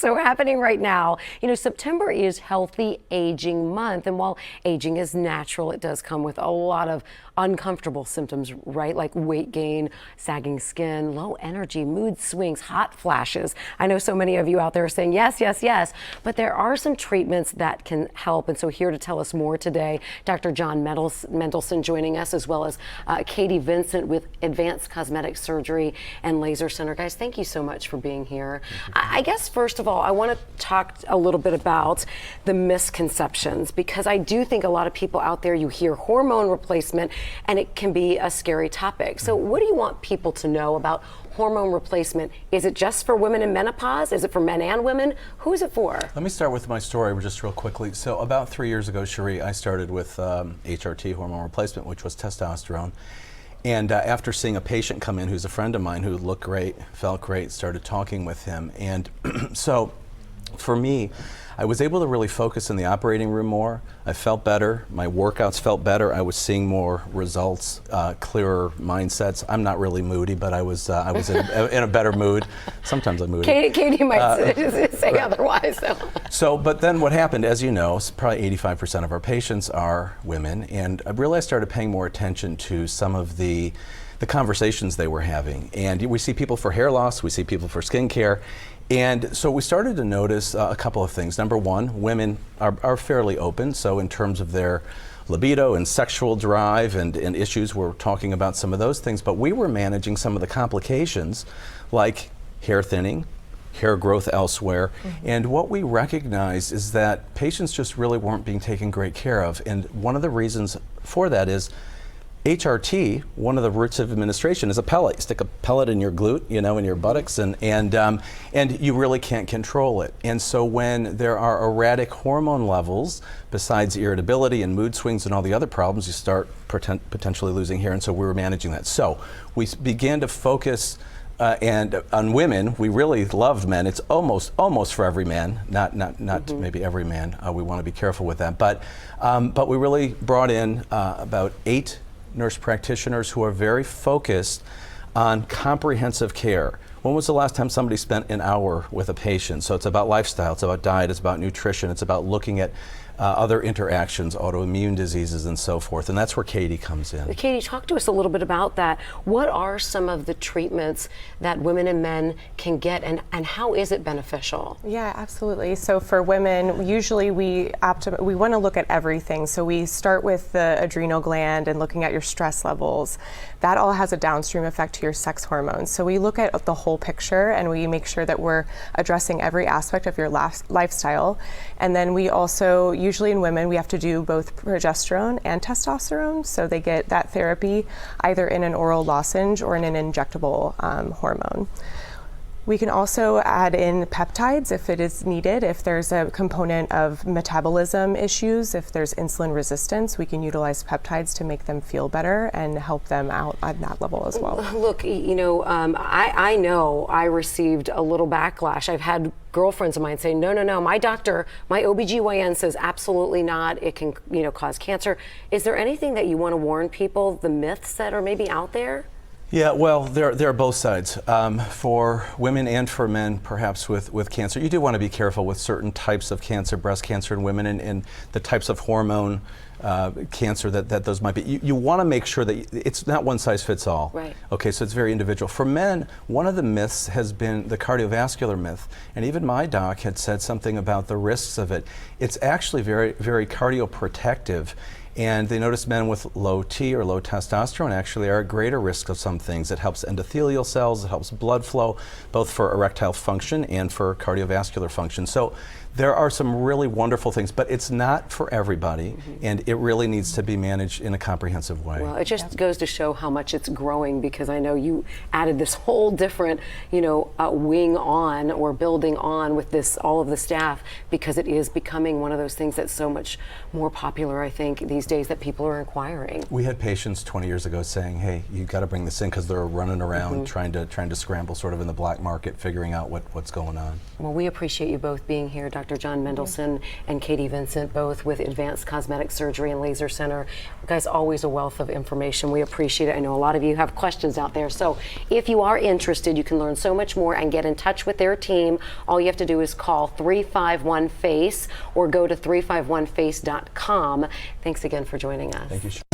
So happening right now, September is Healthy Aging Month. And while aging is natural, it does come with a lot of uncomfortable symptoms, right? Like weight gain, sagging skin, low energy, mood swings, hot flashes. I know so many of you out there are saying yes, yes, yes, but there are some treatments that can help. And so here to tell us more today, Dr. John Mendelsohn joining us, as well as Kati Vincent with Advanced Cosmetic Surgery and Laser Center. Guys, thank you so much for being here. I guess first of all, I want to talk a little bit about the misconceptions, because I do think a lot of people out there, you hear hormone replacement and it can be a scary topic. So what do you want people to know about hormone replacement? Is it just for women in menopause? Is it for men and women? Who is it for? Let me start with my story just real quickly. So about 3 years ago, Cherie, I started with HRT, hormone replacement, which was testosterone. And after seeing a patient come in who's a friend of mine who looked great, felt great, started talking with him. And so for me, I was able to really focus in the operating room more. I felt better. My workouts felt better. I was seeing more results, clearer mindsets. I'm not really moody, but I was in a better mood. Sometimes I'm moody. Kati might say otherwise. But then what happened, as you know, probably 85% of our patients are women, and I really started paying more attention to some of the conversations they were having. And we see people for hair loss, we see people for skincare. And so we started to notice a couple of things. Number one, women are fairly open. So in terms of their libido and sexual drive and issues, we're talking about some of those things. But we were managing some of the complications like hair thinning, hair growth elsewhere. And what we recognized is that patients just really weren't being taken great care of. And one of the reasons for that is HRT, one of the routes of administration, is a pellet. You stick a pellet in your glute, in your buttocks, and you really can't control it. And so when there are erratic hormone levels, besides irritability and mood swings and all the other problems, you start potentially losing hair. And so we were managing that. So we began to focus and on women. We really loved men. It's almost for every man, not maybe every man. We want to be careful with that. But we really brought in about 8 nurse practitioners who are very focused on comprehensive care. When was the last time somebody spent an hour with a patient? So it's about lifestyle, it's about diet, it's about nutrition, it's about looking at other interactions, autoimmune diseases, and so forth. And that's where Kati comes in. Kati, talk to us a little bit about that. What are some of the treatments that women and men can get, and how is it beneficial? Yeah, absolutely. So for women, usually we want to look at everything. So we start with the adrenal gland and looking at your stress levels. That all has a downstream effect to your sex hormones. So we look at the whole picture and we make sure that we're addressing every aspect of your lifestyle. And then we also, usually in women, we have to do both progesterone and testosterone. So they get that therapy either in an oral lozenge or in an injectable hormone. We can also add in peptides if it is needed. If there's a component of metabolism issues, if there's insulin resistance, we can utilize peptides to make them feel better and help them out at that level as well. Look, I know I received a little backlash. I've had girlfriends of mine say, no, my doctor, my OBGYN says absolutely not. It can, cause cancer. Is there anything that you want to warn people, the myths that are maybe out there? Yeah, well, there are both sides. For women and for men, perhaps with cancer, you do want to be careful with certain types of cancer, breast cancer in women, and the types of hormone cancer that those might be. You want to make sure that it's not one size fits all. Right. Okay, so it's very individual. For men, one of the myths has been the cardiovascular myth, and even my doc had said something about the risks of it. It's actually very, very cardioprotective. And they noticed men with low T or low testosterone actually are at greater risk of some things. It helps endothelial cells, it helps blood flow, both for erectile function and for cardiovascular function. So there are some really wonderful things, but it's not for everybody, and it really needs to be managed in a comprehensive way. Well, it just goes to show how much it's growing, because I know you added this whole different, wing on, or building on with all of the staff, because it is becoming one of those things that's so much more popular, I think, these days that people are inquiring. We had patients 20 years ago saying, hey, you got to bring this in because they're running around trying to scramble sort of in the black market, figuring out what's going on. Well, we appreciate you both being here, Dr. John Mendelsohn and Kati Vincent, both with Advanced Cosmetic Surgery and Laser Center. You guys, always a wealth of information. We appreciate it. I know a lot of you have questions out there. So if you are interested, you can learn so much more and get in touch with their team. All you have to do is call 351-FACE or go to 351face.com. Thanks again for joining us. Thank you.